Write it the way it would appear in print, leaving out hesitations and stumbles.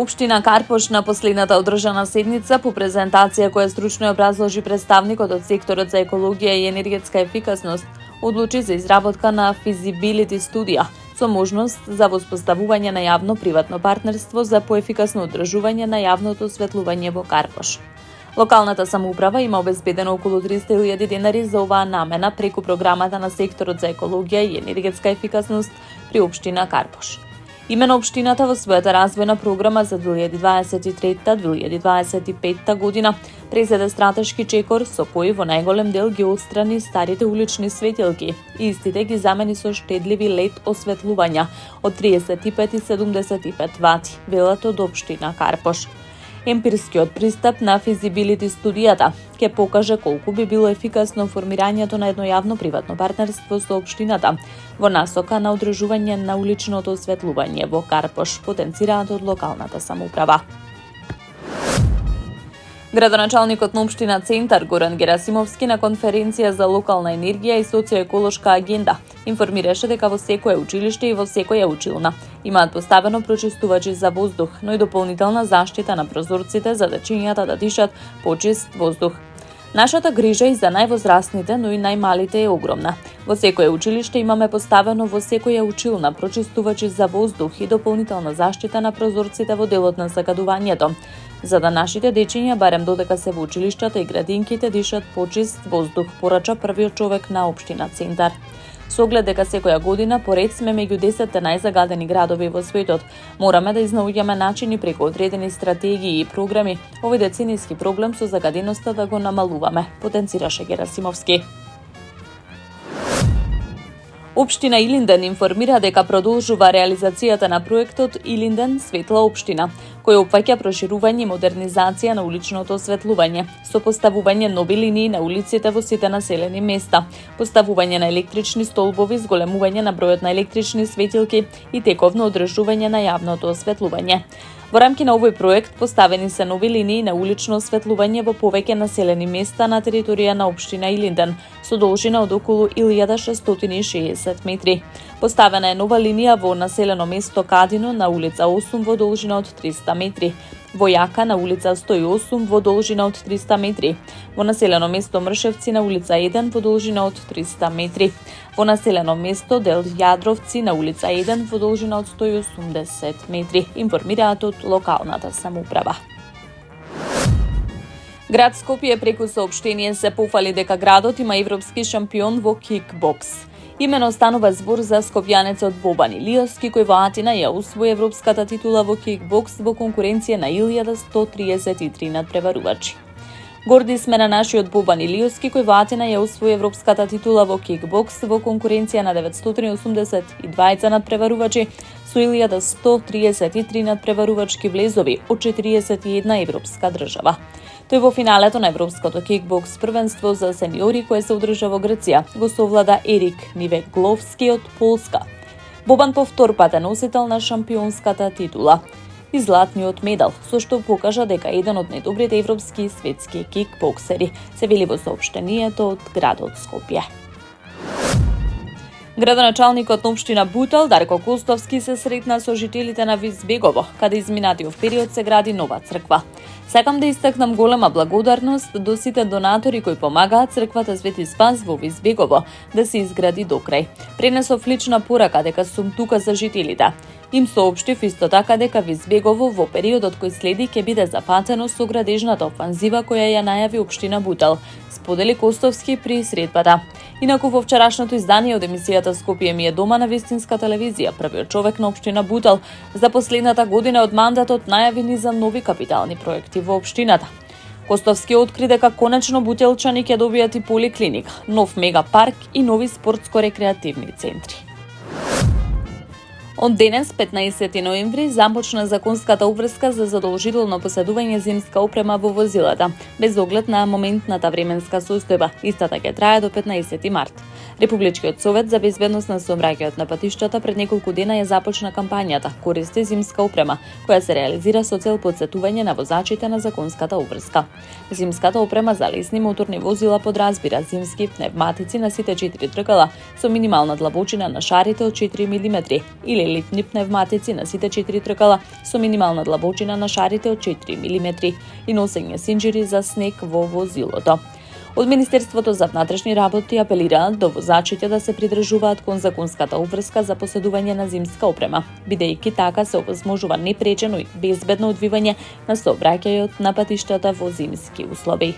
Општина Карпош на последната одржана седница по презентација која стручно ја образложи представникот од секторот за екологија и енергетска ефикасност одлучи за изработка на физибилити студија со можност за воспоставување на јавно-приватно партнерство за поефикасно одржување на јавното осветлување во Карпош. Локалната самоуправа има обезбедено околу 300.000 денари за оваа намена преку програмата на секторот за екологија и енергетска ефикасност при општина Карпош. Имено општината во својата развојна програма за 2023-2025 година презеде стратешки чекор со кој во најголем дел ги отстрани старите улични светилки и истите ги замени со штедливи LED осветлувања од 35 и 75 вати, велат од општина Карпош. Емпирскиот пристап на физибилити студијата ќе покаже колку би било ефикасно формирањето на едно јавно-приватно партнерство со општината во насока на одржување на уличното осветлување во Карпош, потенцираат од локалната самоуправа. Градоначалникот на општина Центар Горан Герасимовски на конференција за локална енергија и социоеколошка агенда информираше дека во секое училиште и во секоја училна имаат поставено прочистувачи за воздух, но и дополнителна заштита на прозорците за дечињата да дишат почист воздух. Нашата грижа и за највозрастните, но и најмалите е огромна. Во секое училиште имаме поставено во секоја училна прочистувачи за воздух и дополнителна заштита на прозорците во делот на загадувањето, за да нашите дечиња барем додека се во училиштата и градинките дишат почист воздух, порача првиот човек на општина Центар. Со оглед дека секоја година поред сме меѓу 10 најзагадени градови во светот, мораме да изнаоѓаме начини преку одредени стратегии и програми овој деценијски проблем со загаденоста да го намалуваме, потенцираше Герасимовски. Општина Илинден информира дека продолжува реализацијата на проектот Илинден Светла општина, кој опфаќа проширување и модернизација на уличното осветлување, со поставување нови линии на улиците во сите населени места, поставување на електрични столбови, зголемување на бројот на електрични светилки и тековно одржување на јавното осветлување. Во рамки на овој проект поставени се нови линии на улично осветлување во повеќе населени места на територија на општина Илинден, со должина од околу 1660 метри. Поставена е нова линија во населено место Кадино на улица 8 во должина од 300 метри, во Јака на улица 108 во должина од 300 метри, во населено место Мршевци на улица 1 во должина од 300 метри, во населено место Дел Јадровци на улица 1 во должина од 180 метри, информираат од локалната самоуправа. Град Скопје преку соопштение се пофали дека градот има европски шампион во кикбокс. Имено станува збор за скопјанецот Бобан Илиевски, кој во Атина ја усвои европската титула во кикбокс во конкуренција на 1133 надпреварувачи. Горди сме на нашиот Бобан Илиевски, кој во Атина ја усвои европската титула во кикбокс во конкуренција на 982 надпреварувачи со 1133 надпреварувачки влезови од 41 европска држава. Тој во финалето на европското кикбокс првенство за сениори кое се одржа во Грција го совлада Ерик Нивегловски од Полска. Бобан повтор пат е носител на шампионската титула и златниот медал, со што покажа дека еден од најдобрите европски и светски кикбоксери, се вели во соопштението од градот Скопје. Градоначалникот на општина Бутел Дарко Костовски се сретна со жителите на Визбегово, каде изминатиот период се гради нова црква. Сакам да истакнам голема благодарност до сите донатори кои помагаат црквата Свети Спас во Визбегово да се изгради до крај. Пренесов лична порака дека сум тука за жителите. Им соопштив исто така дека Визбегово во периодот кој следи ќе биде запатено со градежната офанзива која ја најави општина Бутел, сподели Костовски при средбата. Инаку во вчерашното издание од емисијата Скопје ми е дома на вистинска телевизија, првиот човек на општина Бутел за последната година од мандатот најави низа нови капитални проекти во општината. Костовски откри дека конечно бутелчани ќе добијат и поликлиника, нов мегапарк и нови спортско-рекреативни центри. Од денес, 15 ноември, започна законската обврска за задолжително поседување зимска опрема во возилата, без оглед на моментната временска состојба. Истата ќе трае до 15 март. Републичкиот совет за безбедност на сообраќајот на патиштата пред неколку дена ја започна кампањата "Користи зимска опрема", која се реализира со цел потсетување на возачите на законската обврска. Зимската опрема за лесни моторни возила подразбира зимски пневматици на сите 4 тркала со минимална длабочина на шарите од 4 мм или елитни пневматици на сите 4 тркала со минимална длабочина на шарите од 4 мм и носење синџири за снег во возилото. Од Министерството за внатрешни работи апелираат до возачите да се придржуваат кон законската обврска за поседување на зимска опрема, бидејќи така се овозможува непречено и безбедно одвивање на сообраќајот на патиштата во зимски услови.